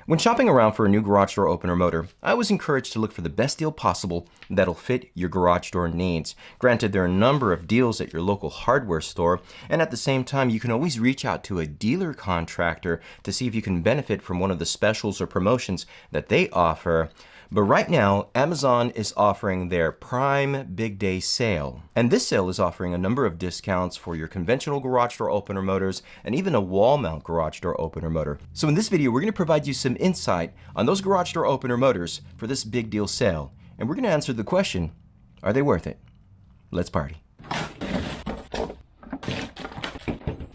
When shopping around for a new garage door opener motor, I was encouraged to look for the best deal possible that'll fit your garage door needs. Granted, there are a number of deals at your local hardware store, and at the same time, you can always reach out to a dealer contractor to see if you can benefit from one of the specials or promotions that they offer. But right now, Amazon is offering their Prime Big Day sale. And this sale is offering a number of discounts for your conventional garage door opener motors and even a wall mount garage door opener motor. So in this video, we're going to provide you some insight on those garage door opener motors for this big deal sale. And we're going to answer the question, are they worth it? Let's party.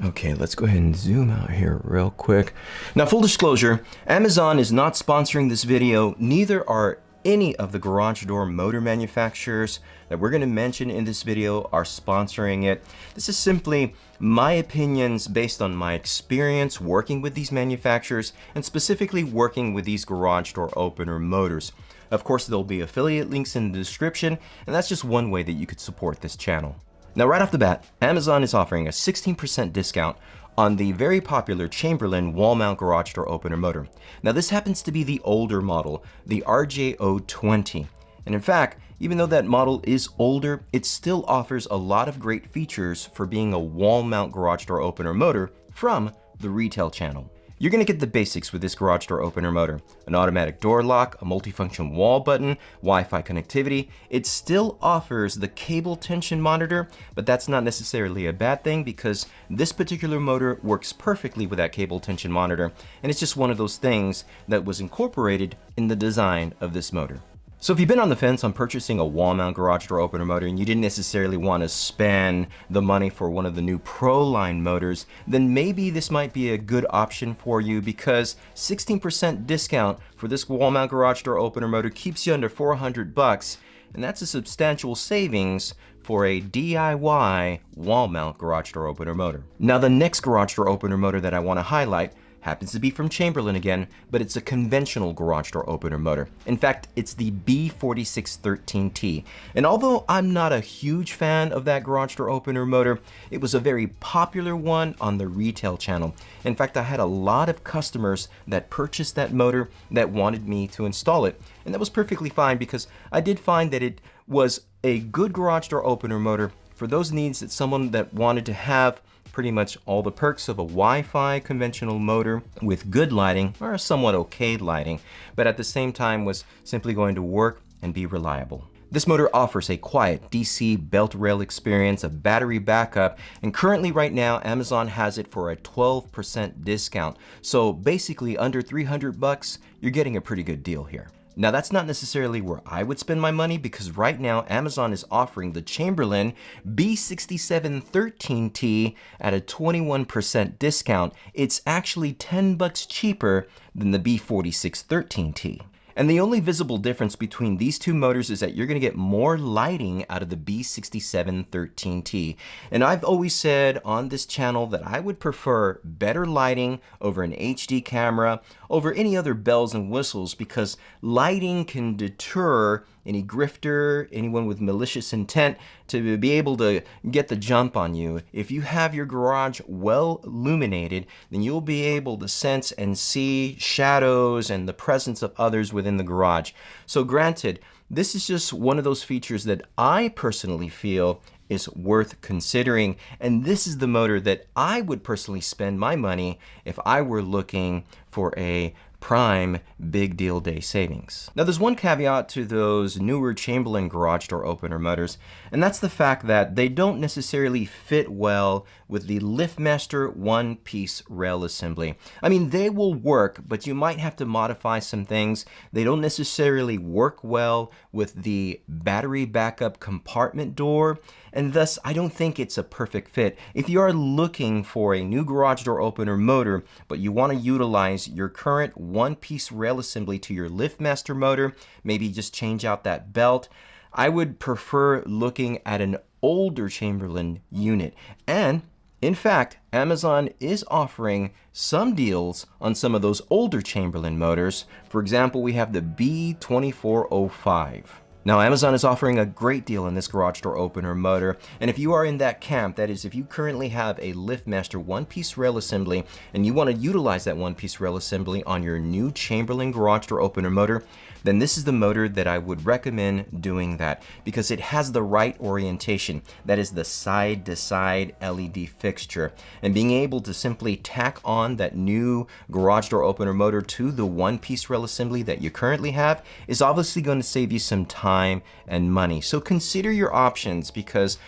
Okay, let's go ahead and zoom out here real quick. Now, full disclosure, Amazon is not sponsoring this video. Neither are any of the garage door motor manufacturers that we're going to mention in this video are sponsoring it. This is simply my opinions based on my experience working with these manufacturers and specifically working with these garage door opener motors. Of course, there'll be affiliate links in the description, and that's just one way that you could support this channel. Now, right off the bat, Amazon is offering a 16% discount on the very popular Chamberlain wall mount garage door opener motor. Now, this happens to be the older model, the RJO20. And in fact, even though that model is older, it still offers a lot of great features for being a wall mount garage door opener motor from the retail channel. You're going to get the basics with this garage door opener motor. An automatic door lock, a multifunction wall button, Wi-Fi connectivity. It still offers the cable tension monitor, but that's not necessarily a bad thing because this particular motor works perfectly with that cable tension monitor, and it's just one of those things that was incorporated in the design of this motor. So if you've been on the fence on purchasing a wall mount garage door opener motor and you didn't necessarily want to spend the money for one of the new Pro line motors, then maybe this might be a good option for you because 16% discount for this wall mount garage door opener motor keeps you under $400, and that's a substantial savings for a DIY wall mount garage door opener motor. Now, the next garage door opener motor that I want to highlight happens to be from Chamberlain again, but it's a conventional garage door opener motor. In fact, it's the B4613T. And although I'm not a huge fan of that garage door opener motor, it was a very popular one on the retail channel. In fact, I had a lot of customers that purchased that motor that wanted me to install it. And that was perfectly fine because I did find that it was a good garage door opener motor for those needs that someone that wanted to have pretty much all the perks of a Wi-Fi conventional motor with good lighting or somewhat okay lighting, but at the same time was simply going to work and be reliable. This motor offers a quiet DC belt rail experience, a battery backup, and currently right now Amazon has it for a 12% discount. So basically under $300, you're getting a pretty good deal here. Now, that's not necessarily where I would spend my money because right now Amazon is offering the Chamberlain B4713T at a 21% discount. It's actually $10 cheaper than the B4613T. And the only visible difference between these two motors is that you're going to get more lighting out of the B6713T. And I've always said on this channel that I would prefer better lighting over an HD camera, over any other bells and whistles, because lighting can deter any grifter, anyone with malicious intent to be able to get the jump on you. If you have your garage well illuminated, then you'll be able to sense and see shadows and the presence of others within the garage. So granted, this is just one of those features that I personally feel is worth considering, and this is the motor that I would personally spend my money if I were looking for a prime big deal day savings. Now, there's one caveat to those newer Chamberlain garage door opener motors, and that's the fact that they don't necessarily fit well with the LiftMaster one-piece rail assembly. I mean, they will work, but you might have to modify some things. They don't necessarily work well with the battery backup compartment door, and thus I don't think it's a perfect fit. If you are looking for a new garage door opener motor, but you want to utilize your current one-piece rail assembly to your LiftMaster motor, maybe just change out that belt, I would prefer looking at an older Chamberlain unit. And in fact, Amazon is offering some deals on some of those older Chamberlain motors. For example, we have the B245. Now, Amazon is offering a great deal in this garage door opener motor, and if you are in that camp, that is, if you currently have a LiftMaster one-piece rail assembly and you want to utilize that one-piece rail assembly on your new Chamberlain garage door opener motor, then this is the motor that I would recommend doing that, because it has the right orientation. That is the side-to-side LED fixture, and being able to simply tack on that new garage door opener motor to the one-piece rail assembly that you currently have is obviously going to save you some time and money. So consider your options, because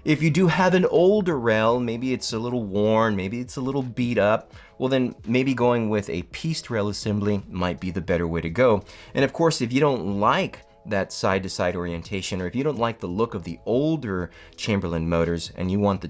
if you do have an older rail, maybe it's a little worn, maybe it's a little beat up, well then maybe going with a pieced rail assembly might be the better way to go. And of course, if you don't like that side-to-side orientation, or if you don't like the look of the older Chamberlain motors and you want the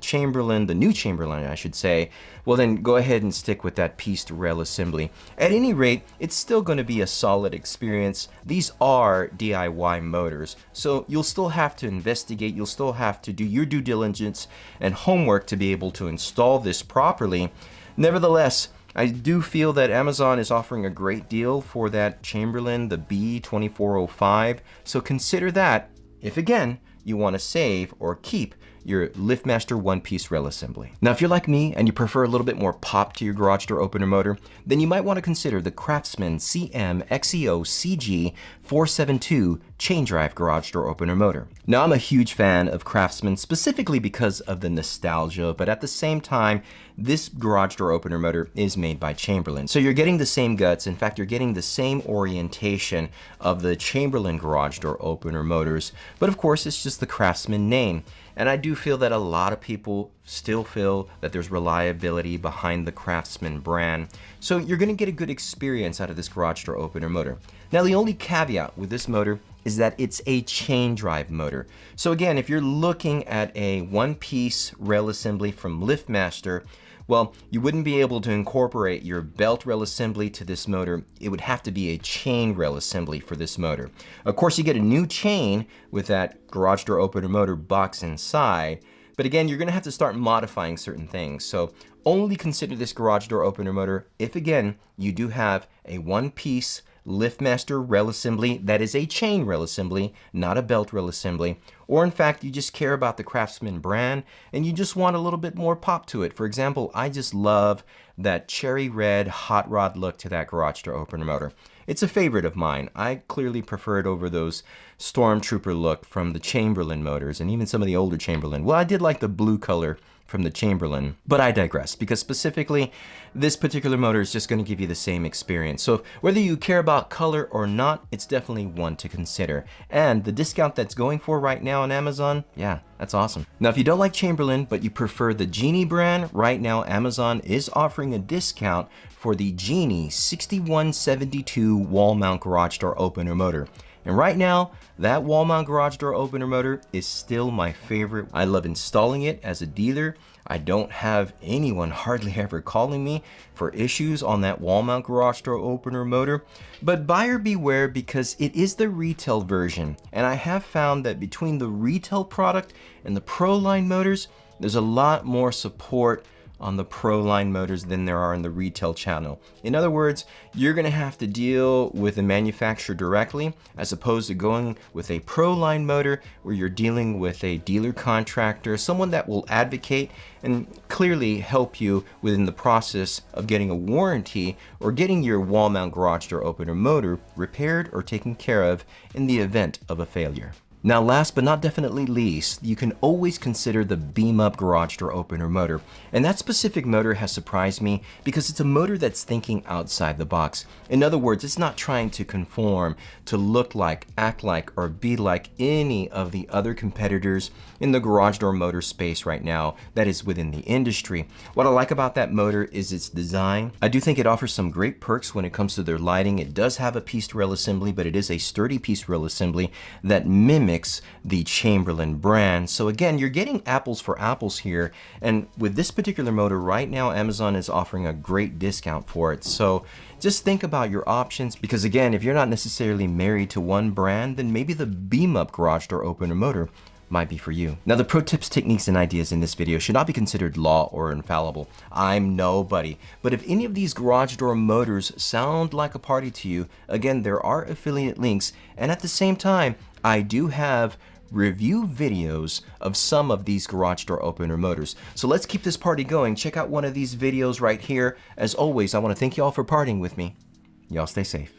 new Chamberlain I should say, well then go ahead and stick with that pieced rail assembly. At any rate, it's still going to be a solid experience. These are DIY motors, so you'll still have to investigate, you'll still have to do your due diligence and homework to be able to install this properly. Nevertheless, I do feel that Amazon is offering a great deal for that Chamberlain, the B245, so consider that if, again, you want to save or keep your LiftMaster one-piece rail assembly. Now, if you're like me and you prefer a little bit more pop to your garage door opener motor, then you might want to consider the Craftsman CMXOCG472 chain drive garage door opener motor. Now, I'm a huge fan of Craftsman specifically because of the nostalgia, but at the same time, this garage door opener motor is made by Chamberlain. So you're getting the same guts. In fact, you're getting the same orientation of the Chamberlain garage door opener motors, but of course, it's just the Craftsman name. And I do feel that a lot of people still feel that there's reliability behind the Craftsman brand. So you're going to get a good experience out of this garage door opener motor. Now, the only caveat with this motor is that it's a chain drive motor. So again, if you're looking at a one-piece rail assembly from LiftMaster, well, you wouldn't be able to incorporate your belt rail assembly to this motor. It would have to be a chain rail assembly for this motor. Of course, you get a new chain with that garage door opener motor box inside, but again, you're gonna have to start modifying certain things. So only consider this garage door opener motor if, again, you do have a one-piece LiftMaster rail assembly that is a chain rail assembly, not a belt rail assembly, or in fact you just care about the Craftsman brand and you just want a little bit more pop to it. For example, I just love that cherry red hot rod look to that garage door opener motor. It's a favorite of mine. I clearly prefer it over those Stormtrooper look from the Chamberlain motors and even some of the older Chamberlain. Well, I did like the blue color from the Chamberlain, but I digress, because specifically this particular motor is just going to give you the same experience. So whether you care about color or not, it's definitely one to consider. And the discount that's going for right now on Amazon, yeah, that's awesome. Now, if you don't like Chamberlain, but you prefer the Genie brand, right now Amazon is offering a discount for the Genie 6172 wall mount garage door opener motor. And right now, that wall mount garage door opener motor is still my favorite. I love installing it as a dealer. I don't have anyone hardly ever calling me for issues on that wall mount garage door opener motor. But buyer beware, because it is the retail version. And I have found that between the retail product and the Pro line motors, there's a lot more support on the Pro line motors than there are in the retail channel. In other words, you're gonna have to deal with the manufacturer directly, as opposed to going with a Pro line motor where you're dealing with a dealer contractor, someone that will advocate and clearly help you within the process of getting a warranty or getting your wall mount garage door opener motor repaired or taken care of in the event of a failure. Now, last but not definitely least, you can always consider the beamUP garage door opener motor. And that specific motor has surprised me because it's a motor that's thinking outside the box. In other words, it's not trying to conform, to look like, act like, or be like any of the other competitors in the garage door motor space right now that is within the industry. What I like about that motor is its design. I do think it offers some great perks when it comes to their lighting. It does have a pieced rail assembly, but it is a sturdy pieced rail assembly that mimics the Chamberlain brand. So again, you're getting apples for apples here. And with this particular motor right now, Amazon is offering a great discount for it. So just think about your options, because again, if you're not necessarily married to one brand, then maybe the beamUP garage door opener motor might be for you. Now, the pro tips, techniques, and ideas in this video should not be considered law or infallible. I'm nobody. But if any of these garage door motors sound like a party to you, again, there are affiliate links. And at the same time, I do have review videos of some of these garage door opener motors. So let's keep this party going. Check out one of these videos right here. As always, I want to thank you all for partying with me. Y'all stay safe.